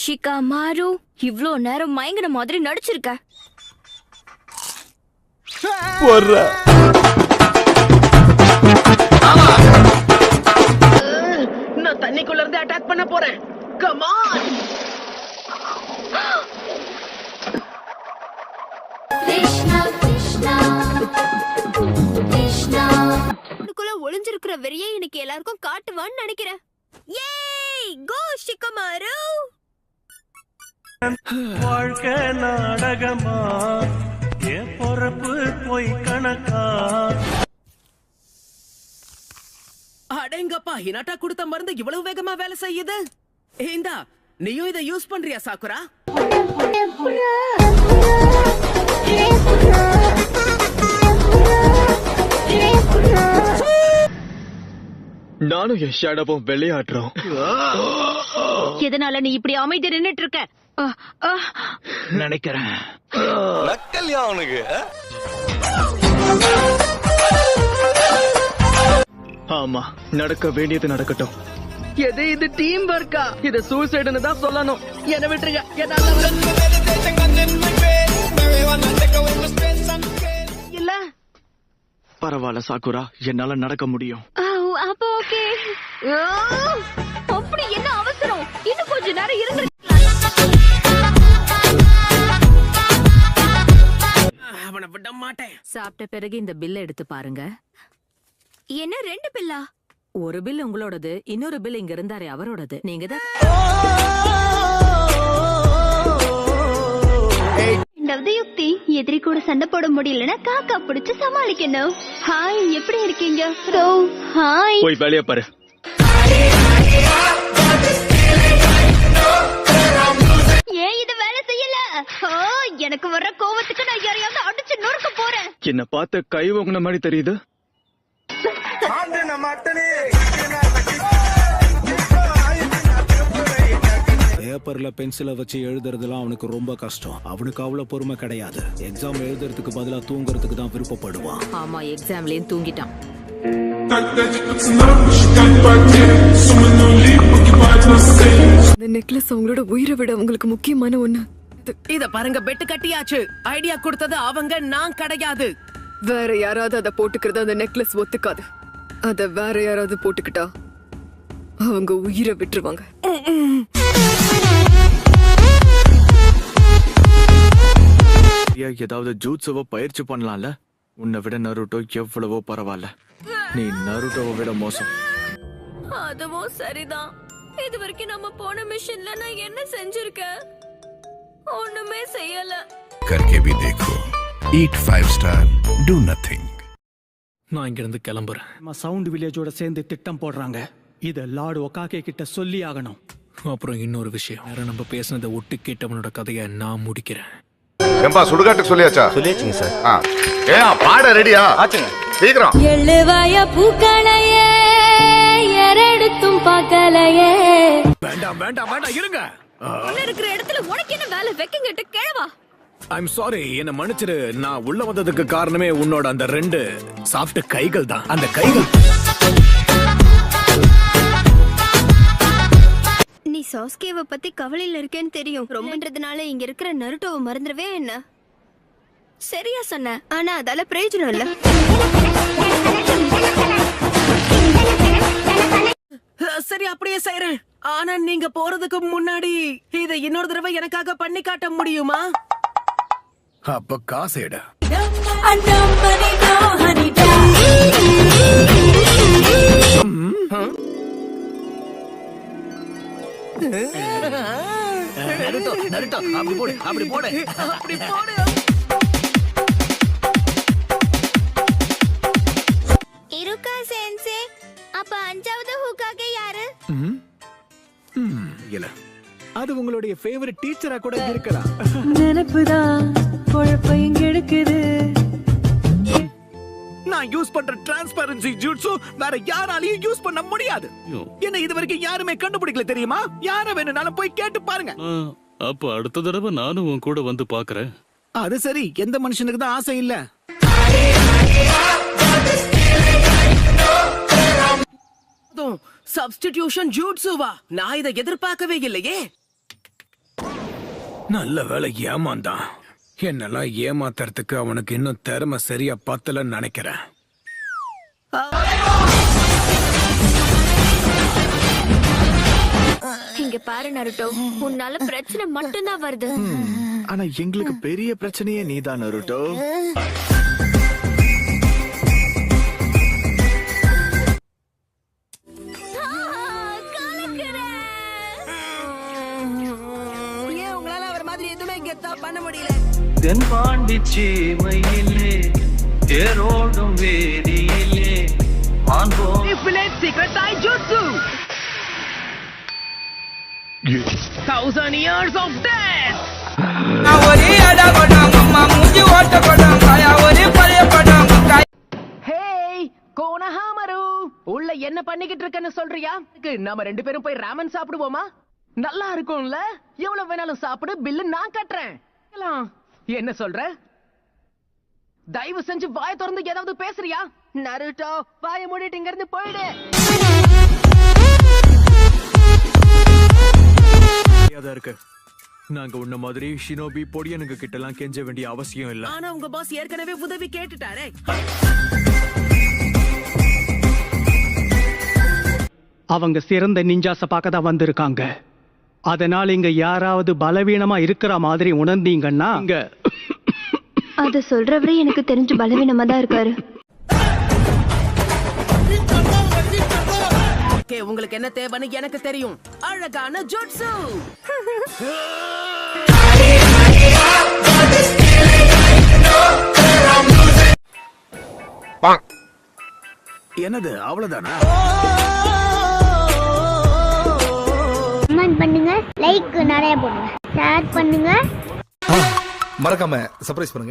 ஷிகாமாரு, இவ்ளோ நேரம் மயங்கின மாதிரி நடிச்சிருக்க. நான் தண்ணிக்குள்ள இருந்து அட்டாக் பண்ண போறேன். Come on. கிருஷ்ணா கிருஷ்ணா கிருஷ்ணா. இதுக்குள்ள ஒளிஞ்சிருக்கிற வெறியை இன்னைக்கு எல்லாருக்கும் காட்டுவான்னு நினைக்கிறேன். ஏய் கோ ஷிகாமாரு. வாழ்க்கை நாடகமா, என் பொறப்பு போய் கணக்கா. அடேங்கப்பா, ஹினாட்டா கொடுத்த மருந்து இவ்வளவு வேகமா வேலை செய்யுது. ஏண்டா நீயும் இதை யூஸ் பண்றியா சாக்குரா? நானும் என் ஷேடோவும் விளையாடுறோம். எதனால நீ இப்படி அமைதி நின்னுட்டு இருக்க? நினைக்கிறேன் ஆமா, நடக்க வேண்டியது நடக்கட்டும். எது இது டீம் ஒர்க்கா? இது சூசைடுன்னு தான் சொல்லணும். என்ன விட்டுருங்க. இல்ல பரவாயில்ல சாக்குரா, என்னால நடக்க முடியும். அப்ப ஓகே. அப்படி என்ன அவசரம்? இன்னும் கொஞ்ச நேரம் இருந்து. அவனை விட மாட்டேன். சாப்பிட்ட பிறகு இந்த பில்ல எடுத்து பாருங்க. என்ன 2 பில்லா? ஒரு பில் உங்களோடது, இன்னொரு பில் இங்க இருந்தாரே அவரோடது. நீங்க தான் ரெண்டாவது யுக்தி, எதிரி கூட சண்டை போட முடியலன்னா காக்கா பிடிச்சு சமாளிக்கணும். ஹாய், எப்படி இருக்கீங்க? ஹாய். போய் வேலைய பாரு. ஏன் இது வேலை செய்யல? எனக்கு வர்ற கோவத்துக்கு நான் யாரையாவது அடிச்சு நொறுக்க போறேன். என்ன பார்த்த கை வாங்கின மாதிரி தெரியுது. பேப்பர்ல பென்சிலை வச்சு எழுதுறதுலாம் அவனுக்கு ரொம்ப கஷ்டம். அவனுக்கு அவ்வளவு பொறுமை கிடையாது. எக்ஸாம் எழுதுறதுக்கு பதிலா தூங்குறதுக்கு தான் விருப்பப்படுவான். ஆமா, எக்ஸாம்லயும் தூங்கிட்டான். இந்த நெக்லஸ் அவங்களோட உயிரை விட அவங்களுக்கு முக்கியமான ஒண்ணு. இத பாருங்க, பெட்டு கட்டியாச்சு. ஐடியா கொடுத்தது அவங்க, நான் கிடையாது. வேற யாராவது அதை போட்டுக்கிறது அந்த நெக்லஸ் ஒத்துக்காது. அத வேற யாராவது போட்டுக்கிட்டா அவங்க உயிரை விட்டுருவாங்க. ஏதாவது ஜூட்ஸுவோ பயிற்சி பண்ணலாம்ல. உன்னை விட நருட்டோ எவ்வளவோ பரவாயில்ல. நீ நருட்டோவை விட மோசம். அதுவும் சரிதான். இது வரைக்கும் நம்ம போன மிஷன்ல நான் என்ன செஞ்சிருக்கேன்? ஒண்ணுமே செய்யல. करके भी देखो. Eat 5 star, do nothing. நான் இங்க இருந்து கிளம்புறேன். சவுண்ட் வில்லேஜோட சேர்ந்து திட்டம் போடுறாங்க. இத லார்ட் ஒகாகே கிட்ட சொல்லி ஆகணும். அப்புறம் இன்னொரு விஷயம், வேற நம்ம பேசினதை ஒட்டு கேட்டவனோட கதையை நான் முடிக்கிறேன். ஏம்பா சுடுகாட்டுக்கு சொல்லியாச்சா? சொல்லியாச்சுங்க சார். ஏன் பாட ரெடியா? ஆச்சுங்க. சீக்கிரம். எழுவாய பூக்களையே எரெடுத்தும் பார்க்கலையே. வேண்டாம் வேண்டாம் வேண்டாம், இருங்க. உள்ள இருக்கிற இடத்துல உனக்கு என்ன வேலை? வெக்கங்கிட்ட கேளவா. ஐம் சாரி, என்ன மன்னிச்சிரு. நான் உள்ள வந்ததுக்கு காரணமே உன்னோட அந்த 2 சாஃப்ட் கைகள் தான். அந்த கைகள். நீ சாஸ்கேவை பத்தி கவலையில இருக்கேன்னு தெரியும். ரொம்பன்றதுனால இங்க இருக்கிற நருட்டோவை மறந்துடவே என்ன? சரியா சொன்ன, ஆனா அதால பிரயோஜனம் இல்ல. சரி, அப்படியே செய்றேன். ஆனா நீங்க போறதுக்கு முன்னாடி இதை இன்னொரு தடவை எனக்காக பண்ணி காட்ட முடியுமா? அப்ப காசு எடு. நருட்டோ, அப்படி போடு, அப்படி போடு, அப்படி போடு. இருக்கா சென்சே. அப்ப 5வது ஹூக்காகே யாரு? இல்ல, அது உங்களுடைய ஃபேவரட் டீச்சரா கூட இருக்கலாம். நினைப்புதான் குழப்பம் இங்க எடுக்குது. நான் யூஸ் பண்ற டிரான்ஸ்பரன்சி ஜூட்ஸு வேற யாராலையும் யூஸ் பண்ண முடியாது. என்ன இது வரைக்கும் யாருமே கண்டுபிடிக்கல தெரியுமா? யார வேணும்னாலும் போய் கேட்டு பாருங்க. அப்ப அடுத்த தடவை நானும் உன் கூட வந்து பாக்குறேன். அது சரி, எந்த மனுஷனுக்கு தான் ஆசை இல்ல? சப்ஸ்டிடியூஷன் ஜூட்ஸுவா? நான் இதை எதிர்பார்க்கவே இல்லையே. நல்ல வேலை ஏமாந்தான். என்னெல்லாம் ஏமாத்துறதுக்கு அவனுக்கு இன்னும் திறமை சரியா பத்தலன்னு நினைக்கிறேன். இங்க பாரு நருட்டோ, உன்னால பிரச்சனை மட்டும்தான் வருது. ஆனா எங்களுக்கு பெரிய பிரச்சனையே நீதான் நருட்டோ. ஏன் உங்களால அவர் மாதிரி எதுவுமே கெத்தா பண்ண முடியல? தென்பாண்டி சீமையிலே தேரோடும் வேதியிலே மாண்போ Infinite Secret Taijutsu! 1000 years of death! Hey Konohamaru, உள்ள என்ன பண்ணிக்கிட்டு இருக்கன்னு சொல்றியா? நாம 2 பேரும் போய் ராமன் சாப்பிடுவோமா? நல்லா இருக்கும்ல? எவ்வளவு வேணாலும் சாப்பிடு, பில்லு நான் கட்டுறேன். என்ன சொல்ற? தயவு செஞ்சு வாயை திறந்து ஏதாவது பேசுறியா? நருட்டோ, வாயை மூடிட்டு இங்க இருந்து போயிடு. இருக்கு. நாங்க உன்ன மாதிரி ஷினோபி பொடியனுங்க கிட்ட எல்லாம் கெஞ்ச வேண்டிய அவசியம் இல்ல. ஆனா உங்க பாஸ் ஏற்கனவே உதவி கேட்டுட்டாரே. அவங்க சிறந்த நிஞ்சாச பார்க்க தான் வந்திருக்காங்க. அதனால இங்க யாராவது பலவீனமா இருக்கிற மாதிரி உணர்ந்தீங்கன்னா இங்க அத சொல்றவரே எனக்கு தெரிஞ்சு பலவீனமா தான் இருக்காரு. ஓகே, உங்களுக்கு என்ன தேவைன்னு எனக்கு தெரியும். அழகான ஜுட்சு. என்னது அவ்வளவுதானா? கமெண்ட் பண்ணுங்க, லைக் நிறைய போடுங்க, ஷேர் பண்ணுங்க, மறக்காம சர்ப்ரைஸ் பண்ணுங்க.